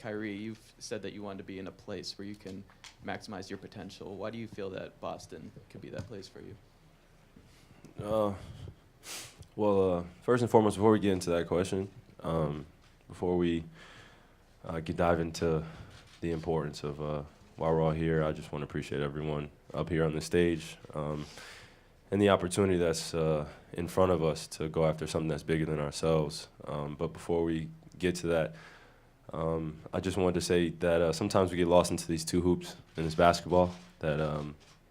Kyrie, you've said that you want to be in a place where you can maximize your potential. Why do you feel that Boston could be that place for you? First and foremost, before we get into that question, before we dive into the importance of why we're all here, I just want to appreciate everyone up here on the stage and the opportunity that's in front of us to go after something that's bigger than ourselves. But before we get to that, I just wanted to say that sometimes we get lost into these two hoops in this basketball, that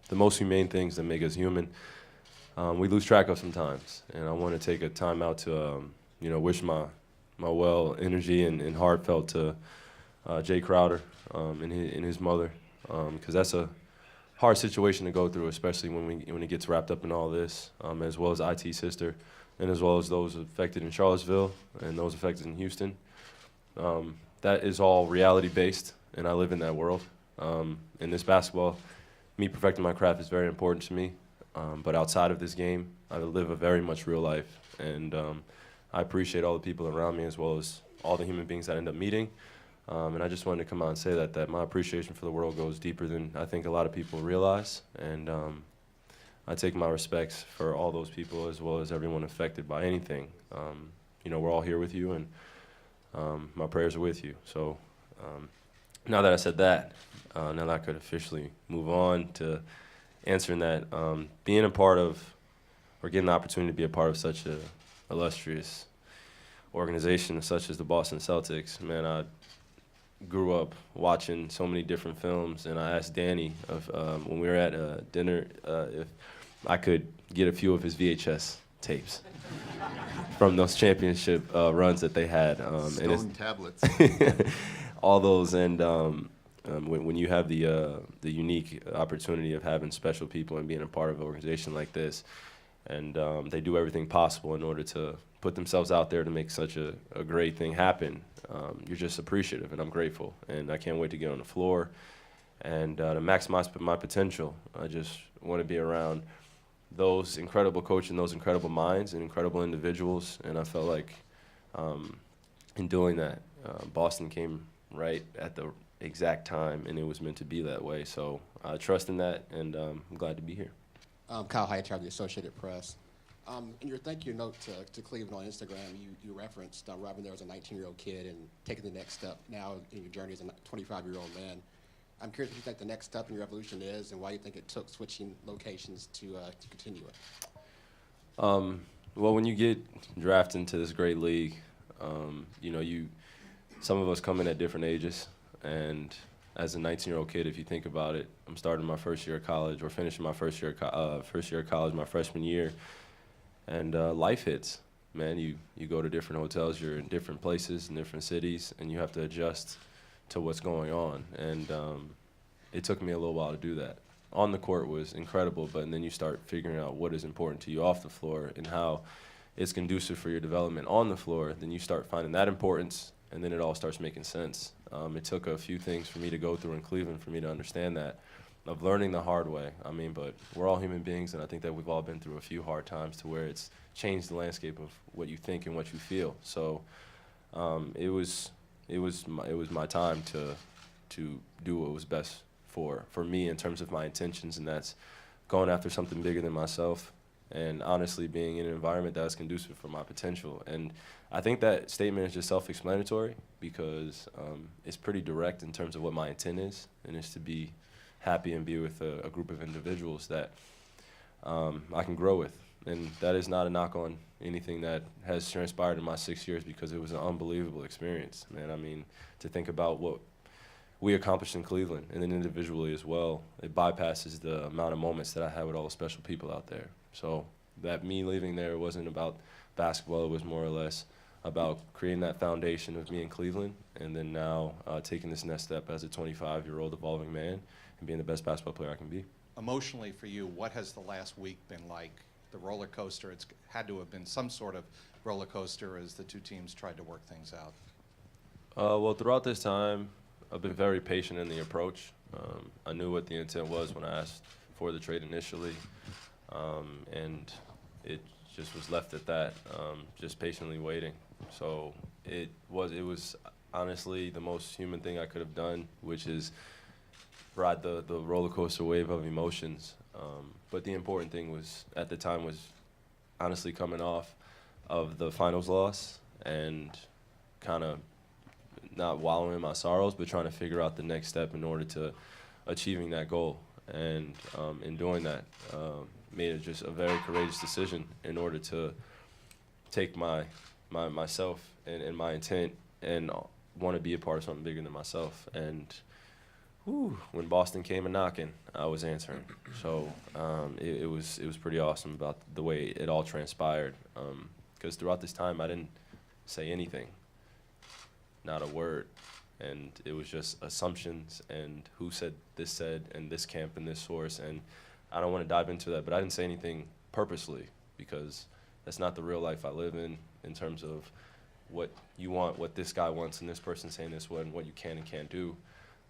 the most humane things that make us human, we lose track of sometimes. And I want to take a time out to wish my well energy and heartfelt to Jay Crowder and his mother, because that's a hard situation to go through, especially when it gets wrapped up in all this, as well as IT's sister, and as well as those affected in Charlottesville and those affected in Houston. That is all reality-based, and I live in that world. In this basketball, me perfecting my craft is very important to me, but outside of this game, I live a very much real life, and I appreciate all the people around me as well as all the human beings that I end up meeting. And I just wanted to come out and say that my appreciation for the world goes deeper than I think a lot of people realize. And I take my respects for all those people as well as everyone affected by anything. We're all here with you, and my prayers are with you. So now that I said that, now that I could officially move on to answering that, being a part of, or getting the opportunity to be a part of such a illustrious organization such as the Boston Celtics, man, I grew up watching so many different films, and I asked Danny when we were at dinner if I could get a few of his VHS tapes from those championship runs that they had. Stone tablets. All those, and when you have the unique opportunity of having special people and being a part of an organization like this, and they do everything possible in order to put themselves out there to make such a great thing happen, you're just appreciative, and I'm grateful. And I can't wait to get on the floor and to maximize my potential. I just want to be around those incredible coaches and those incredible minds and incredible individuals. And I felt like in doing that, Boston came right at the exact time, and it was meant to be that way. So I trust in that, and I'm glad to be here. Kyle Hightower of the Associated Press. In your thank you note to Cleveland on Instagram, you referenced arriving there as a 19-year-old kid and taking the next step now in your journey as a 25-year-old man. I'm curious what you think the next step in your evolution is, and why you think it took switching locations to continue it. Well, when you get drafted into this great league, some of us come in at different ages, and as a 19-year-old kid, if you think about it, I'm starting my first year of college, or finishing my first year of college, my freshman year, and life hits. Man, you go to different hotels, you're in different places, in different cities, and you have to adjust to what's going on. And it took me a little while to do that. On the court was incredible, but then you start figuring out what is important to you off the floor and how it's conducive for your development on the floor. Then you start finding that importance, and then it all starts making sense. It took a few things for me to go through in Cleveland for me to understand that, of learning the hard way. But we're all human beings, and I think that we've all been through a few hard times to where it's changed the landscape of what you think and what you feel. So it was my time to do what was best for me in terms of my intentions, and that's going after something bigger than myself, and honestly being in an environment that's conducive for my potential. And I think that statement is just self-explanatory, because it's pretty direct in terms of what my intent is, and it's to be happy and be with a group of individuals that I can grow with. And that is not a knock on anything that has transpired in my 6 years, because it was an unbelievable experience, man. To think about what we accomplished in Cleveland, and then individually as well, it bypasses the amount of moments that I had with all the special people out there. So that me leaving there wasn't about basketball, it was more or less about creating that foundation of me in Cleveland, and then now taking this next step as a 25-year-old evolving man and being the best basketball player I can be. Emotionally for you, what has the last week been like? The roller coaster, it's had to have been some sort of roller coaster as the two teams tried to work things out. Well, throughout this time, I've been very patient in the approach. I knew what the intent was when I asked for the trade initially, and it just was left at that, just patiently waiting. So it was honestly the most human thing I could have done, which is ride the roller coaster wave of emotions. But the important thing was, at the time, was honestly coming off of the finals loss and kind of not wallowing in my sorrows, but trying to figure out the next step in order to achieving that goal. And in doing that, made it just a very courageous decision in order to take myself and my intent and want to be a part of something bigger than myself. And when Boston came a knocking, I was answering. So it was pretty awesome about the way it all transpired. Because throughout this time, I didn't say anything, not a word. And it was just assumptions and who said, and this camp and this source. And I don't want to dive into that, but I didn't say anything purposely because that's not the real life I live in terms of what you want, what this guy wants, and this person saying this one, and what you can and can't do.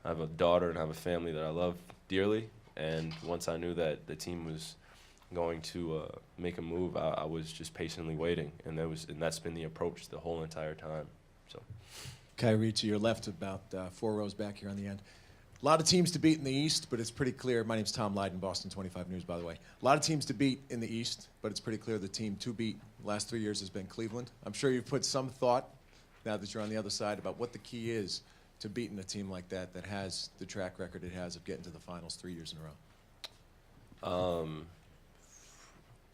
I have a daughter and I have a family that I love dearly. And once I knew that the team was going to make a move, I was just patiently waiting. And that's been the approach the whole entire time. So, Kyrie, to your left, about 4 rows back here on the end. A lot of teams to beat in the East, but it's pretty clear. My name's Tom Lydon, Boston 25 News, by the way. A lot of teams to beat in the East, but it's pretty clear the team to beat the last 3 years has been Cleveland. I'm sure you've put some thought, now that you're on the other side, about what the key is to beating a team like that has the track record it has of getting to the finals 3 years in a row.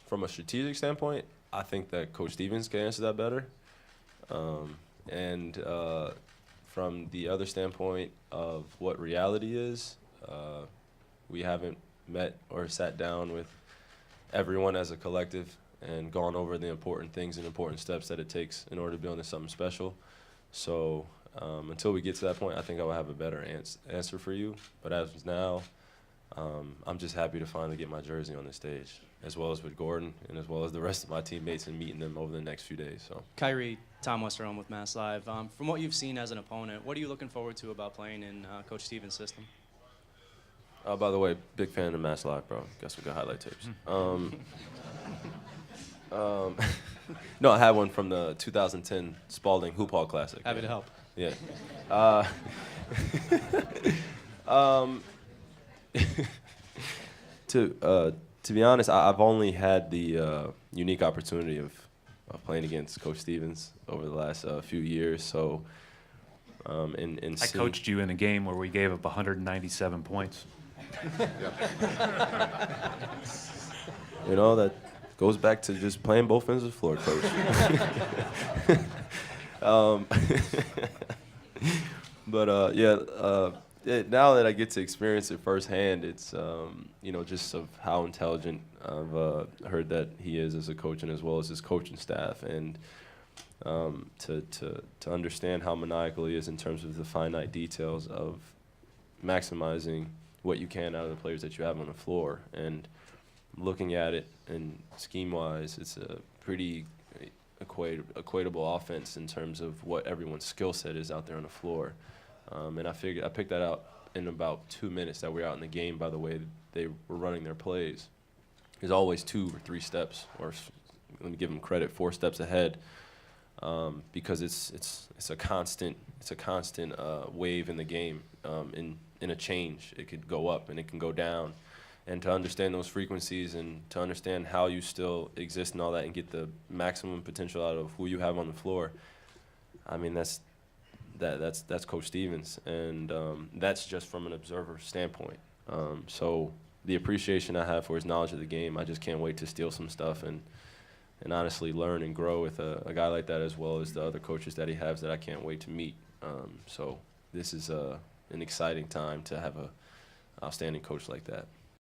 From a strategic standpoint, I think that Coach Stevens can answer that better. And from the other standpoint of what reality is, we haven't met or sat down with everyone as a collective and gone over the important things and important steps that it takes in order to build into something special. So until we get to that point, I think I will have a better answer for you. But as of now, I'm just happy to finally get my jersey on the stage, as well as with Gordon and as well as the rest of my teammates, and meeting them over the next few days. So, Kyrie, Tom Westerholm with Mass Live. From what you've seen as an opponent, what are you looking forward to about playing in Coach Stevens' system? by the way, big fan of Mass Live, bro. Got some good highlight tapes. No, I had one from the 2010 Spalding Hoop Hall Classic. Happy to help. Yeah. To be honest, I've only had the unique opportunity of playing against Coach Stevens over the last few years. So, I coached you in a game where we gave up 197 points. You know, that goes back to just playing both ends of the floor, Coach. Now that I get to experience it firsthand, it's just of how intelligent I've heard that he is as a coach, and as well as his coaching staff, and to understand how maniacal he is in terms of the finite details of maximizing what you can out of the players that you have on the floor. And looking at it and scheme-wise, it's a pretty equatable offense in terms of what everyone's skill set is out there on the floor. And I picked that out in about 2 minutes that we were out in the game by the way they were running their plays. There's always 2 or 3 steps, or let me give them credit, 4 steps ahead, because it's a constant wave in the game. In a change, it could go up and it can go down. And to understand those frequencies and to understand how you still exist and all that and get the maximum potential out of who you have on the floor, I mean, that's Coach Stevens. And that's just from an observer standpoint. So the appreciation I have for his knowledge of the game, I just can't wait to steal some stuff and honestly learn and grow with a guy like that, as well as the other coaches that he has that I can't wait to meet. So this is an exciting time to have an outstanding coach like that.